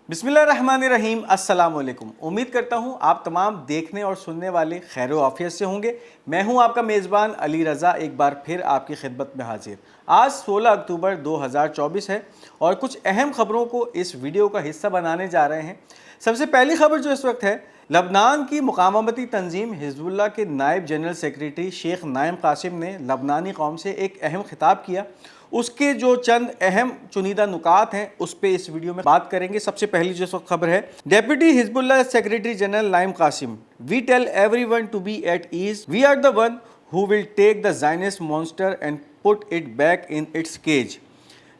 बिस्मिल्लाहिर्रहमानिर्रहीम, अस्सलाम वालेकुम। उम्मीद करता हूँ आप तमाम देखने और सुनने वाले खैर व आफियत से होंगे। मैं हूँ आपका मेज़बान अली रज़ा, एक बार फिर आपकी खिदमत में हाजिर। आज 16 अक्टूबर 2024 है और कुछ अहम खबरों को इस वीडियो का हिस्सा बनाने जा रहे हैं। सबसे पहली खबर जो इस वक्त है, लबनान की मुकावमती तंजीम हिज़्बुल्लाह के नायब जनरल सेक्रेटरी शेख नाइम कासिम ने लबनानी कौम से एक अहम खिताब किया। उसके जो चंद अहम चुनिंदा नुकात हैं उस पे इस वीडियो में बात करेंगे। सबसे पहली जो खबर है, deputy Hezbollah secretary general Naim Qassem, we tell everyone to be at ease, we are the one who will take the Zionist monster and put it back in its cage.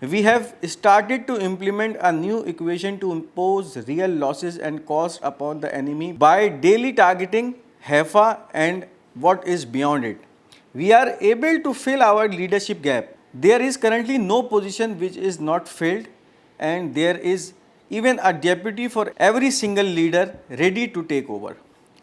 We have started to implement a new equation to impose real losses and cost upon the enemy by daily targeting Haifa and what is beyond it. We are able to fill our leadership gap. There is currently no position which is not filled, and there is even a deputy for every single leader ready to take over.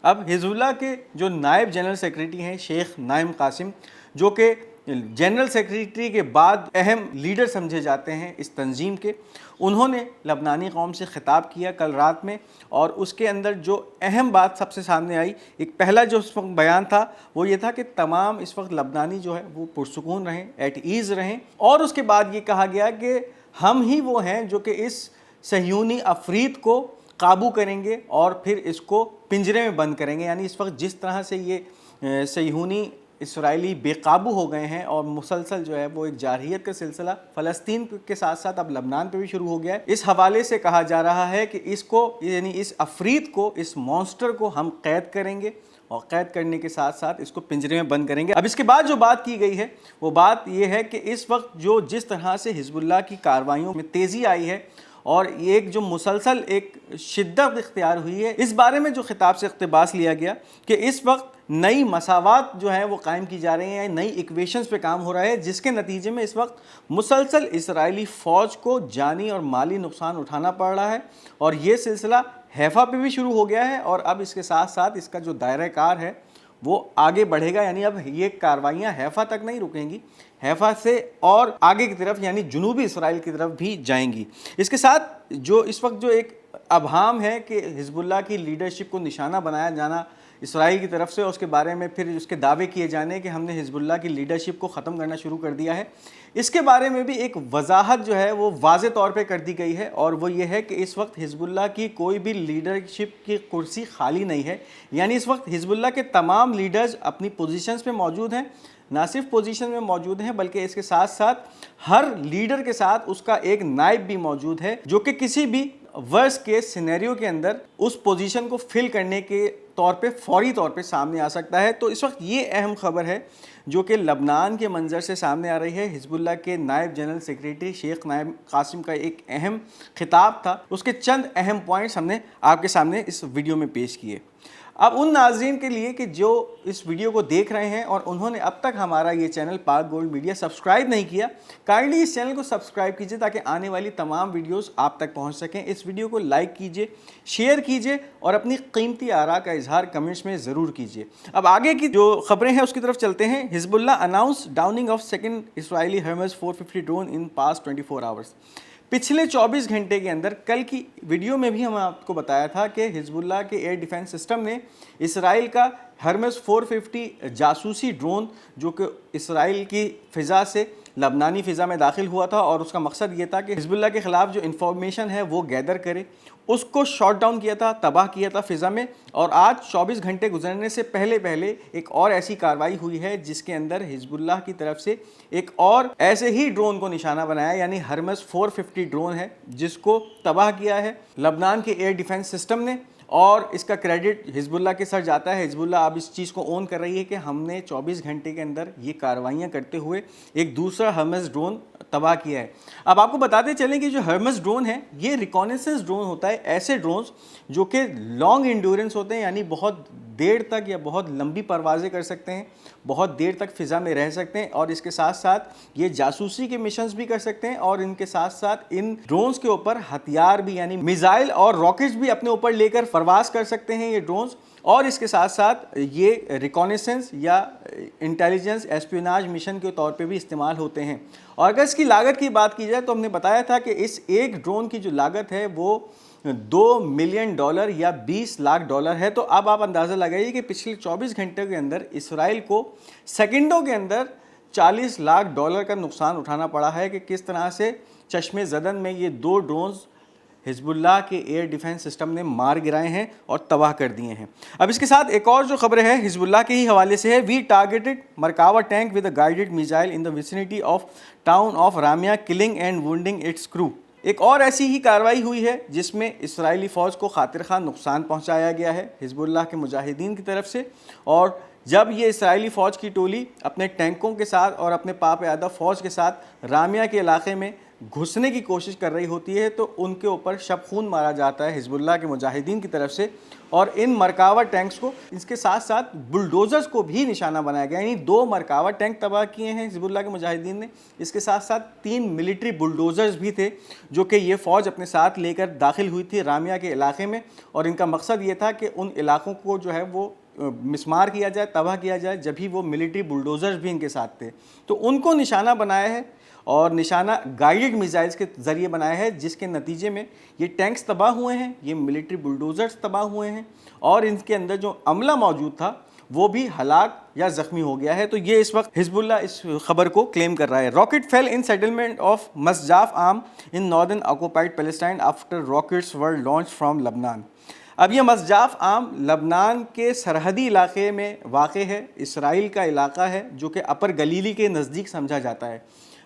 अब Hezbollah के जो नायब general secretary हैं शेख नाइम कासिम, जो कि general secretary के बाद अहम लीडर समझे जाते हैं इस तंजीम के, उन्होंने लबनानी कौम से ख़िताब किया कल रात में। और उसके अंदर जो अहम बात सबसे सामने आई, एक पहला जो उस वक्त बयान था वो ये था कि तमाम इस वक्त लबनानी जो है वो पुरसुकून रहें, एट ईज़ रहें। और उसके बाद ये कहा गया कि हम ही वो हैं जो कि इस सह्यूनी अफरीद को काबू करेंगे और फिर इसको पिंजरे में बंद करेंगे। यानी इस वक्त जिस तरह से ये सह्यूनी इसराइली बेकाबू हो गए हैं और मुसलसल जो है वो एक जारहियत का सिलसिला फ़लस्तीन के साथ साथ अब लबनान पे भी शुरू हो गया है। इस हवाले से कहा जा रहा है कि इसको, यानी इस अफरीद को, इस मॉन्स्टर को हम कैद करेंगे और कैद करने के साथ साथ इसको पिंजरे में बंद करेंगे। अब इसके बाद जो बात की गई है वो बात ये है कि इस वक्त जो जिस तरह से हिज़्बुल्लाह की कार्रवाइयों में तेज़ी आई है और एक जो मुसलसल एक शिद्दत इख्तियार हुई है, इस बारे में जो खिताब से इक़्तिबास लिया गया कि इस वक्त नई मसावात जो है वो कायम की जा रही हैं, नई इक्वेशंस पे काम हो रहा है, जिसके नतीजे में इस वक्त मुसलसल इसराइली फ़ौज को जानी और माली नुकसान उठाना पड़ रहा है। और ये सिलसिला हैफा पे भी शुरू हो गया है और अब इसके साथ साथ इसका जो दायरा कार है वो आगे बढ़ेगा। यानी अब ये कार्रवाइयाँ हैफा तक नहीं रुकेंगी, हैफा से और आगे की तरफ यानी जनूबी इसराइल की तरफ भी जाएंगी। इसके साथ जो इस वक्त जो एक अभाम है कि हिज़्बुल्लाह की लीडरशिप को निशाना बनाया जाना इसराइल की तरफ से, और उसके बारे में फिर उसके दावे किए जाने कि हमने हिज़्बुल्लाह की लीडरशिप को ख़त्म करना शुरू कर दिया है, इसके बारे में भी एक वजाहत जो है वो वाज़े तौर पे कर दी गई है। और वो ये है कि इस वक्त हिज़्बुल्लाह की कोई भी लीडरशिप की कुर्सी खाली नहीं है। यानी इस वक्त हिज़्बुल्लाह के तमाम लीडर्स अपनी पोजीशंस पे मौजूद हैं, ना सिर्फ पोजीशन में मौजूद हैं बल्कि इसके साथ साथ हर लीडर के साथ उसका एक नायब भी मौजूद है, जो कि किसी भी वर्स्ट केस सिनेरियो के अंदर उस पोजीशन को फिल करने के तौर पे फौरी तौर पे सामने आ सकता है। तो इस वक्त ये अहम खबर है जो कि लबनान के मंजर से सामने आ रही है। हिज़्बुल्लाह के नायब जनरल सेक्रेटरी शेख नाइम कासिम का एक अहम खिताब था, उसके चंद अहम पॉइंट्स हमने आपके सामने इस वीडियो में पेश किए। अब उन नाज़रीन के लिए कि जो इस वीडियो को देख रहे हैं और उन्होंने अब तक हमारा ये चैनल पाक गोल्ड मीडिया सब्सक्राइब नहीं किया, काइंडली इस चैनल को सब्सक्राइब कीजिए ताकि आने वाली तमाम वीडियोस आप तक पहुंच सकें। इस वीडियो को लाइक कीजिए, शेयर कीजिए और अपनी कीमती आरा का इजहार कमेंट्स में ज़रूर कीजिए। अब आगे की जो खबरें हैं उसकी तरफ चलते हैं। Hezbollah announce Downing of second Israeli Hermès 450 drone in past 24 hours. पिछले 24 घंटे के अंदर, कल की वीडियो में भी हम आपको बताया था कि हिज़्बुल्लाह के एयर डिफेंस सिस्टम ने इसराइल का हर्मेस 450 जासूसी ड्रोन, जो कि इसराइल की फ़िज़ा से लबनानी फ़िज़ा में दाखिल हुआ था और उसका मकसद ये था कि हिज़्बुल्लाह के ख़िलाफ़ जो इन्फॉर्मेशन है वो गैदर करे, उसको शॉट डाउन किया था, तबाह किया था फ़िज़ा में। और आज 24 घंटे गुजरने से पहले पहले एक और ऐसी कार्रवाई हुई है जिसके अंदर हिज़्बुल्लाह की तरफ से एक और ऐसे ही ड्रोन को निशाना बनाया, यानी हर्मेस 450 ड्रोन है जिसको तबाह किया है लबनान के एयर डिफेंस सिस्टम ने। और इसका क्रेडिट हिज़्बुल्लाह के सर जाता है। हिज़्बुल्लाह अब इस चीज़ को ओन कर रही है कि हमने 24 घंटे के अंदर ये कार्रवाइयाँ करते हुए एक दूसरा हर्मेस ड्रोन तबाह किया है। अब आपको बताते चलें कि जो हर्मेस ड्रोन है ये रिकॉनेसेंस ड्रोन होता है, ऐसे ड्रोन्स जो कि लॉन्ग इंड्योरेंस होते हैं, यानी बहुत देर तक या बहुत लंबी परवाज़ें कर सकते हैं, बहुत देर तक फ़िज़ा में रह सकते हैं और इसके साथ साथ ये जासूसी के मिशंस भी कर सकते हैं। और इनके साथ साथ इन ड्रोन्स के ऊपर हथियार भी, यानी मिसाइल और रॉकेट्स भी अपने ऊपर लेकर परवाज कर सकते हैं ये ड्रोन्स। और इसके साथ साथ ये रिकॉनेसेंस या इंटेलिजेंस एस्पियोनाज मिशन के तौर पे भी इस्तेमाल होते हैं। और अगर इसकी लागत की बात की जाए तो हमने बताया था कि इस एक ड्रोन की जो लागत है वो $2 मिलियन या $20 लाख है। तो अब आप अंदाज़ा लगाइए कि पिछले 24 घंटे के अंदर इसराइल को सेकंडों के अंदर $40 लाख का नुकसान उठाना पड़ा है कि किस तरह से चश्मे ज़दन में ये 2 ड्रोन्स हिजबुल्लाह के एयर डिफेंस सिस्टम ने मार गिराए हैं और तबाह कर दिए हैं। अब इसके साथ एक और जो खबर है हिजबुल्लाह के ही हवाले से है। We targeted Merkava tank with a guided missile in the vicinity of town of Ramiya killing and wounding its crew. एक और ऐसी ही कार्रवाई हुई है जिसमें इसराइली फ़ौज को खातिर खां नुकसान पहुंचाया गया है हिजबुल्लाह के मुजाहिदीन की तरफ से। और जब ये इसराइली फ़ौज की टोली अपने टैंकों के साथ और अपने पाप-ए-आदा फ़ौज के साथ रामिया के इलाके में घुसने की कोशिश कर रही होती है तो उनके ऊपर शब खून मारा जाता है हिजबुल्लाह के मुजाहिदीन की तरफ से। और इन मरकावा टैंक्स को, इसके साथ साथ बुलडोज़र्स को भी निशाना बनाया गया, यानी 2 मरकावा टैंक तबाह किए हैं हिजबुल्लाह के मुजाहिदीन ने। इसके साथ साथ 3 मिलिट्री बुलडोज़र्स भी थे जो कि ये फ़ौज अपने साथ लेकर दाखिल हुई थी रामिया के इलाके में, और इनका मकसद ये था कि उन इलाकों को जो है वो मिसमार किया जाए, तबाह किया जाए। जब भी वो मिलिट्री बुलडोज़र्स भी इनके साथ थे तो उनको निशाना बनाया है, और निशाना गाइडेड मिसाइल्स के ज़रिए बनाया है, जिसके नतीजे में ये टैंक्स तबाह हुए हैं, ये मिलिट्री बुलडोज़र्स तबाह हुए हैं, और इनके अंदर जो अमला मौजूद था वो भी हलाक या ज़ख्मी हो गया है। तो ये इस वक्त हिजबुल्लाह इस खबर को क्लेम कर रहा है। Rocket fell in settlement of Misgav Am in northern occupied Palestine after rockets were launched from Lebanon. अब ये मस्जाफ आम लबनान के सरहदी इलाके में वाक़ है, इसराइल का इलाका है जो कि अपर गलीली के नज़दीक समझा जाता है।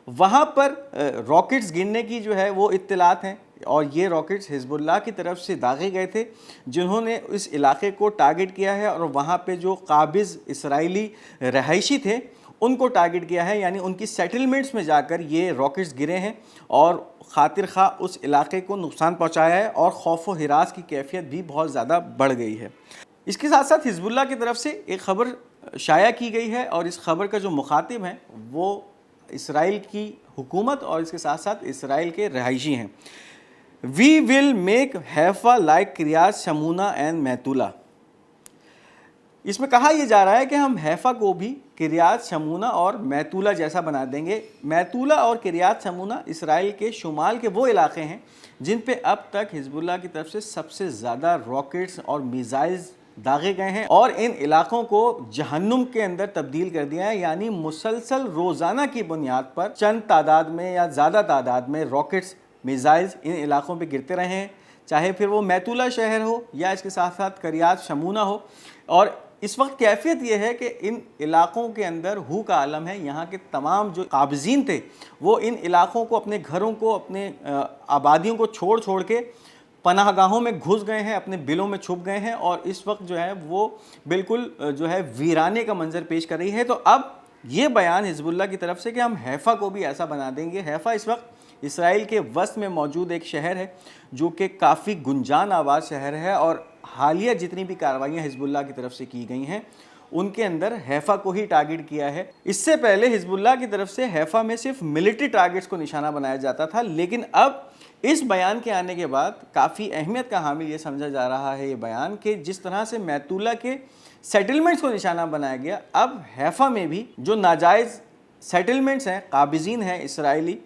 वहाँ पर रॉकेट्स गिरने की जो है वो इत्तलात हैं, और ये रॉकेट्स हिजबुल्लाह की तरफ से दागे गए थे जिन्होंने इस इलाके को टारगेट किया है, और वहाँ पे जो काबिज़ इसराइली रहायशी थे उनको टारगेट किया है, यानी उनकी सेटलमेंट्स में जाकर ये रॉकेट्स गिरे हैं और खातिर खा उस इलाके को नुकसान पहुँचाया है, और खौफ व हिरास की कैफियत भी बहुत ज़्यादा बढ़ गई है। इसके साथ साथ हिजबुल्लाह की तरफ से एक ख़बर शाया की गई है, और इस खबर का जो मुखातिब हैं वो इसराइल की हुकूमत और इसके साथ साथ इसराइल के रहायशी हैं। We will make Haifa like Kiryat Shmona and Metula. इसमें कहा यह जा रहा है कि हम हैफा को भी किरियात शमूना और मैतूला जैसा बना देंगे। मैतूला और किरियात शमूना इसराइल के शुमाल के वो इलाके हैं जिन पे अब तक हिजबुल्लाह की तरफ से सबसे ज़्यादा रॉकेट्स और मिसाइल्स दागे गए हैं, और इन इलाकों को जहन्नुम के अंदर तब्दील कर दिया है, यानी मुसलसल रोज़ाना की बुनियाद पर चंद तादाद में या ज़्यादा तादाद में रॉकेट्स मिसाइल्स इन इलाकों पे गिरते रहे हैं, चाहे फिर वो मैतूला शहर हो या इसके साथ साथ किरियात शमूना हो। और इस वक्त कैफियत ये है कि इन इलाकों के अंदर हू का आलम है। यहाँ के तमाम जो काबिज़ीन थे वो इन इलाकों को, अपने घरों को, अपने आबादियों को छोड़ छोड़ के पनाहगाहों में घुस गए हैं, अपने बिलों में छुप गए हैं, और इस वक्त जो है वो बिल्कुल जो है वीराने का मंजर पेश कर रही है। तो अब ये बयान हिजबुल्लाह की तरफ से कि हम हैफा को भी ऐसा बना देंगे। हैफा इस वक्त इसराइल के वस्त में मौजूद एक शहर है जो कि काफ़ी गुंजान आबाद शहर है, और हालिया जितनी भी कार्रवाइयाँ हिजबुल्लाह की तरफ से की गई हैं उनके अंदर हैफा को ही टारगेट किया है। इससे पहले हिजबुल्लाह की तरफ से हैफा में सिर्फ मिलिट्री टारगेट्स को निशाना बनाया जाता था, लेकिन अब इस बयान के आने के बाद काफ़ी अहमियत का हामिल ये समझा जा रहा है ये बयान कि जिस तरह से मैतूला के सेटलमेंट्स को निशाना बनाया गया, अब हैफा में भी जो नाजायज़ सेटलमेंट्स हैं, काबिज़ीन हैं इसराइली,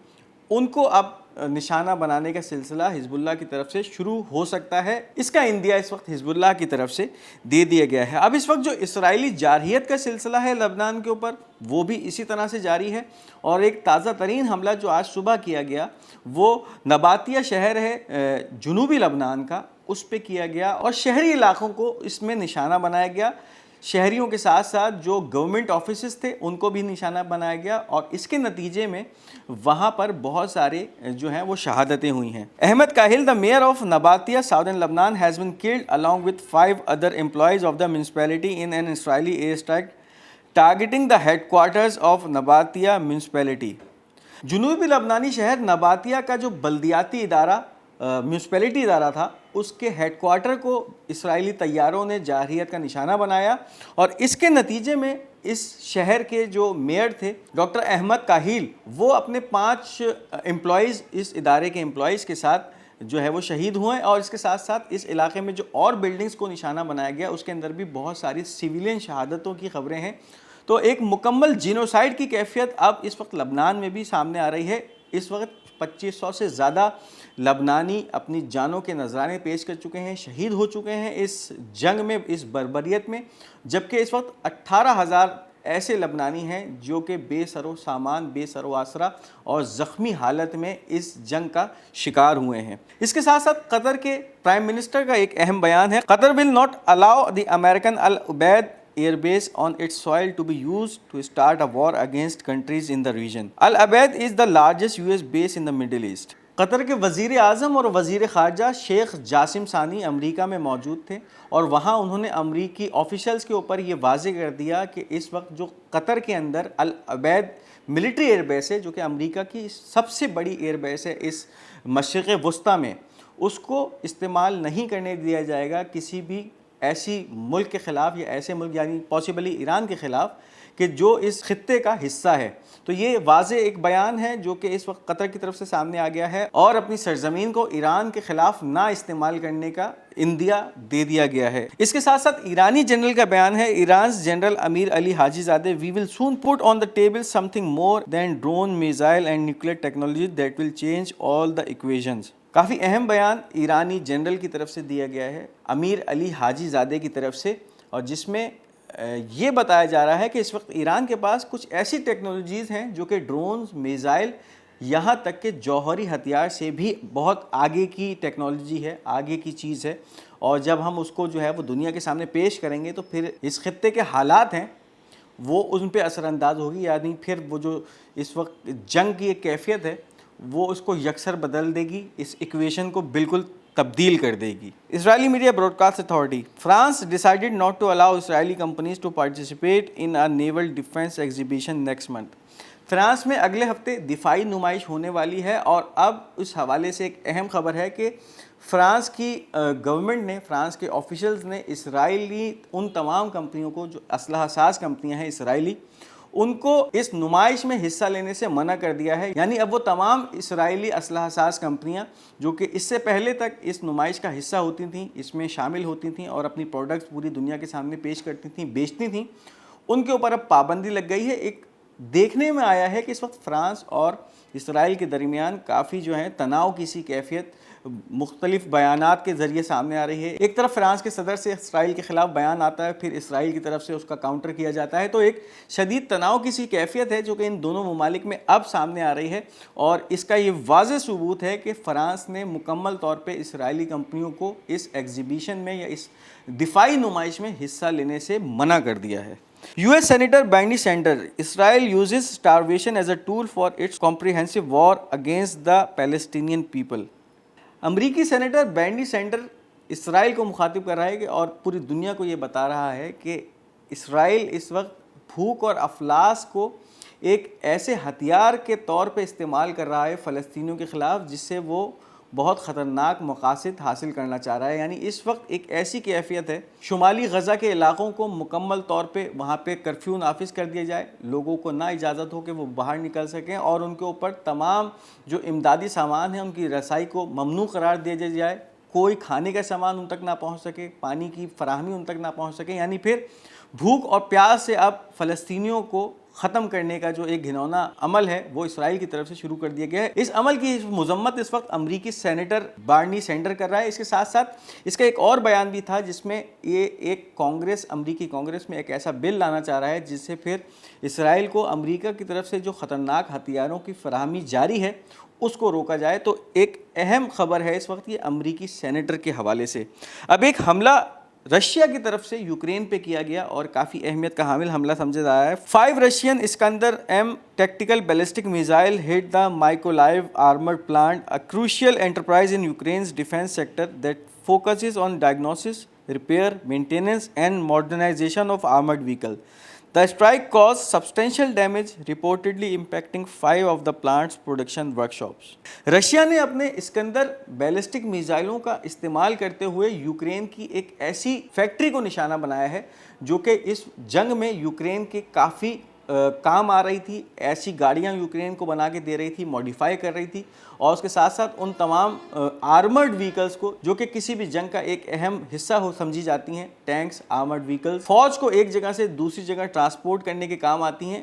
उनको अब निशाना बनाने का सिलसिला हिजबुल्लाह की तरफ से शुरू हो सकता है। इसका इंदिया इस वक्त हिजबुल्लाह की तरफ से दे दिया गया है। अब इस वक्त जो इसराइली जारहियत का सिलसिला है लबनान के ऊपर वो भी इसी तरह से जारी है, और एक ताज़ा तरीन हमला जो आज सुबह किया गया वो नबातिया शहर है जुनूबी लबनान का, उस पर किया गया, और शहरी इलाकों को इसमें निशाना बनाया गया। शहरियों के साथ साथ जो गवर्नमेंट ऑफिसेस थे उनको भी निशाना बनाया गया, और इसके नतीजे में वहाँ पर बहुत सारे जो हैं वो शहादतें हुई हैं। Ahmed Kahil, the mayor of Nabatieh southern Lebanon, has been killed along with 5 other employees of the municipality in an Israeli air strike targeting the headquarters of Nabatieh municipality. जुनूबी लबनानी शहर नबातिया का जो बल्दियाती इदारा म्यूनसिपैलिटी इदारा था उसके headquarter को इसराइली तैयारों ने जारहियत का निशाना बनाया, और इसके नतीजे में इस शहर के जो मेयर थे डॉक्टर अहमद काहिल, वो अपने 5 एम्प्लॉयज़, इस इदारे के एम्प्लॉयज़ के साथ जो है वो शहीद हुए। और इसके साथ साथ इस इलाके में जो और बिल्डिंग्स को निशाना बनाया गया उसके अंदर भी बहुत सारी सिविलियन शहादतों की खबरें हैं। तो एक मुकम्मल जीनोसाइड की कैफियत अब इस वक्त लबनान में भी सामने आ रही है। इस वक्त 2500 سے زیادہ لبنانی اپنی جانوں کے نذرانے پیش کر چکے ہیں، شہید ہو چکے ہیں اس جنگ میں، اس بربریت میں، جبکہ اس وقت 18,000 ایسے لبنانی ہیں جو کہ بے سر و سامان، بے سر و آسرا اور زخمی حالت میں اس جنگ کا شکار ہوئے ہیں۔ اس کے ساتھ ساتھ قطر کے پرائم منسٹر کا ایک اہم بیان ہے، قطر will not allow the American Al Ubaid air base on its soil to be used to start a war against countries in the region. Al Ubaid is the largest US base in the Middle East. قطر کے وزیر اعظم اور وزیر خارجہ شیخ جاسم ثانی امریکہ میں موجود تھے اور وہاں انہوں نے امریکی آفیشلز کے اوپر یہ واضح کر دیا کہ اس وقت جو قطر کے اندر العبید ملٹری ایئر بیس ہے، جو کہ امریکہ کی سب سے بڑی ایئر بیس ہے اس مشرق وسطیٰ میں، اس کو استعمال نہیں کرنے دیا جائے گا کسی بھی ایسی ملک کے خلاف یا ایسے ملک یعنی پاسبلی ایران کے خلاف کہ جو اس خطے کا حصہ ہے۔ تو یہ واضح ایک بیان ہے جو کہ اس وقت قطر کی طرف سے سامنے آ گیا ہے اور اپنی سرزمین کو ایران کے خلاف نہ استعمال کرنے کا عندیہ دے دیا گیا ہے۔ اس کے ساتھ ساتھ ایرانی جنرل کا بیان ہے، ایران's general Amir Ali Haji زادہ we will soon put on the table something more than drone, missile and nuclear technology that will change all the equations۔ کافی اہم بیان ایرانی جنرل کی طرف سے دیا گیا ہے امیر علی حاجی زادہ کی طرف سے، اور جس میں یہ بتایا جا رہا ہے کہ اس وقت ایران کے پاس کچھ ایسی ٹیکنالوجیز ہیں جو کہ ڈرونز، میزائل، یہاں تک کہ جوہری ہتھیار سے بھی بہت آگے کی ٹیکنالوجی ہے، آگے کی چیز ہے، اور جب ہم اس کو جو ہے وہ دنیا کے سامنے پیش کریں گے تو پھر اس خطے کے حالات ہیں وہ ان پہ اثر انداز ہوگی، یعنی پھر وہ جو اس وقت جنگ کی ایک کیفیت ہے وہ اس کو یکسر بدل دے گی، اس ایکویشن کو بالکل تبدیل کر دے گی۔ اسرائیلی media broadcast authority France decided not to allow Israeli companies to participate in a naval defence exhibition next month. France میں اگلے ہفتے دفاعی نمائش ہونے والی ہے، اور اب اس حوالے سے ایک اہم خبر ہے کہ فرانس کی گورنمنٹ نے، فرانس کے آفیشلز نے اسرائیلی ان تمام کمپنیوں کو جو اسلحہ ساز کمپنیاں ہیں اسرائیلی، ان کو اس نمائش میں حصہ لینے سے منع کر دیا ہے۔ یعنی اب وہ تمام اسرائیلی اسلحہ ساز کمپنیاں جو کہ اس سے پہلے تک اس نمائش کا حصہ ہوتی تھیں، اس میں شامل ہوتی تھیں اور اپنی پروڈکٹس پوری دنیا کے سامنے پیش کرتی تھیں، بیچتی تھیں، ان کے اوپر اب پابندی لگ گئی ہے۔ ایک دیکھنے میں آیا ہے کہ اس وقت فرانس اور اسرائیل کے درمیان کافی جو ہے تناؤ کی سی کیفیت مختلف بیانات کے ذریعے سامنے آ رہی ہے۔ ایک طرف فرانس کے صدر سے اسرائیل کے خلاف بیان آتا ہے، پھر اسرائیل کی طرف سے اس کا کاؤنٹر کیا جاتا ہے، تو ایک شدید تناؤ کی سی کیفیت ہے جو کہ ان دونوں ممالک میں اب سامنے آ رہی ہے، اور اس کا یہ واضح ثبوت ہے کہ فرانس نے مکمل طور پہ اسرائیلی کمپنیوں کو اس ایگزیبیشن میں یا اس دفاعی نمائش میں حصہ لینے سے منع کر دیا ہے۔ US Senator Bernie Sanders, Israel uses starvation as a tool for its comprehensive war against the Palestinian people۔ امریکی سینیٹر برنی سینڈر اسرائیل کو مخاطب کر رہا ہے اور پوری دنیا کو یہ بتا رہا ہے کہ اسرائیل اس وقت بھوک اور افلاس کو ایک ایسے ہتھیار کے طور پہ استعمال کر رہا ہے فلسطینیوں کے خلاف جس سے وہ بہت خطرناک مقاصد حاصل کرنا چاہ رہا ہے۔ یعنی اس وقت ایک ایسی کیفیت ہے، شمالی غزہ کے علاقوں کو مکمل طور پہ وہاں پہ کرفیو نافذ کر دیا جائے، لوگوں کو نہ اجازت ہو کہ وہ باہر نکل سکیں، اور ان کے اوپر تمام جو امدادی سامان ہیں ان کی رسائی کو ممنوع قرار دیا جائے، کوئی کھانے کا سامان ان تک نہ پہنچ سکے، پانی کی فراہمی ان تک نہ پہنچ سکے۔ یعنی پھر بھوک اور پیاس سے اب فلسطینیوں کو ختم کرنے کا جو ایک گھنونا عمل ہے وہ اسرائیل کی طرف سے شروع کر دیا گیا ہے۔ اس عمل کی مذمت اس وقت امریکی سینیٹر برنی سینڈر کر رہا ہے۔ اس کے ساتھ ساتھ اس کا ایک اور بیان بھی تھا جس میں یہ ایک امریکی کانگریس میں ایک ایسا بل لانا چاہ رہا ہے جس سے پھر اسرائیل کو امریکہ کی طرف سے جو خطرناک ہتھیاروں کی فراہمی جاری ہے اس کو روکا جائے۔ تو ایک اہم خبر ہے اس وقت یہ امریکی سینیٹر کے حوالے سے۔ اب ایک حملہ رشیا کی طرف سے یوکرین پہ کیا گیا اور کافی اہمیت کا حامل حملہ سمجھا جا رہا ہے۔ 5 Russian Iskander M tactical ballistic missile hit the Mykolaiv armored plant, a crucial enterprise in Ukraine's defense sector that focuses on diagnosis, repair, maintenance and modernization of armored vehicles. The strike caused substantial damage, reportedly impacting 5 of the plant's production workshops. Russia نے اپنے Iskandar ballistic میزائلوں کا استعمال کرتے ہوئے Ukraine کی ایک ایسی factory کو نشانہ بنایا ہے جو کہ اس جنگ میں یوکرین کے کافی کام آ رہی تھی، ایسی گاڑیاں یوکرین کو بنا کے دے رہی تھی، ماڈیفائی کر رہی تھی، اور اس کے ساتھ ساتھ ان تمام آرمرڈ وہیکلز کو جو کہ کسی بھی جنگ کا ایک اہم حصہ ہو سمجھی جاتی ہیں، ٹینکس، آرمرڈ وہیکلز، فوج کو ایک جگہ سے دوسری جگہ ٹرانسپورٹ کرنے کے کام آتی ہیں،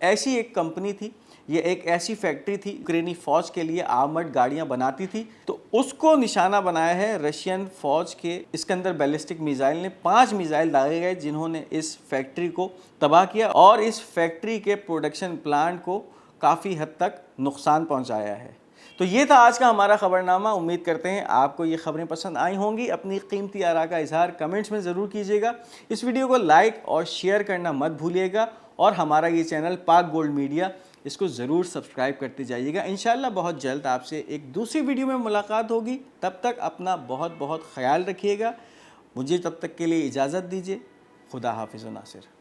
ایسی ایک کمپنی تھی یہ ایک ایسی فیکٹری تھی یوکرینی فوج کے لیے آرمڈ گاڑیاں بناتی تھی، تو اس کو نشانہ بنایا ہے رشین فوج کے اسکندر بیلسٹک میزائل نے۔ 5 میزائل داغے گئے جنہوں نے اس فیکٹری کو تباہ کیا اور اس فیکٹری کے پروڈکشن پلانٹ کو کافی حد تک نقصان پہنچایا ہے۔ تو یہ تھا آج کا ہمارا خبرنامہ۔ امید کرتے ہیں آپ کو یہ خبریں پسند آئی ہوں گی۔ اپنی قیمتی آراء کا اظہار کمنٹس میں ضرور کیجیے گا۔ اس ویڈیو کو لائک اور شیئر کرنا مت بھولیے گا، اور ہمارا یہ چینل پاک گولڈ میڈیا، اس کو ضرور سبسکرائب کرتے جائیے گا۔ انشاءاللہ بہت جلد آپ سے ایک دوسری ویڈیو میں ملاقات ہوگی۔ تب تک اپنا بہت بہت خیال رکھیے گا۔ مجھے تب تک کے لیے اجازت دیجیے۔ خدا حافظ و ناصر۔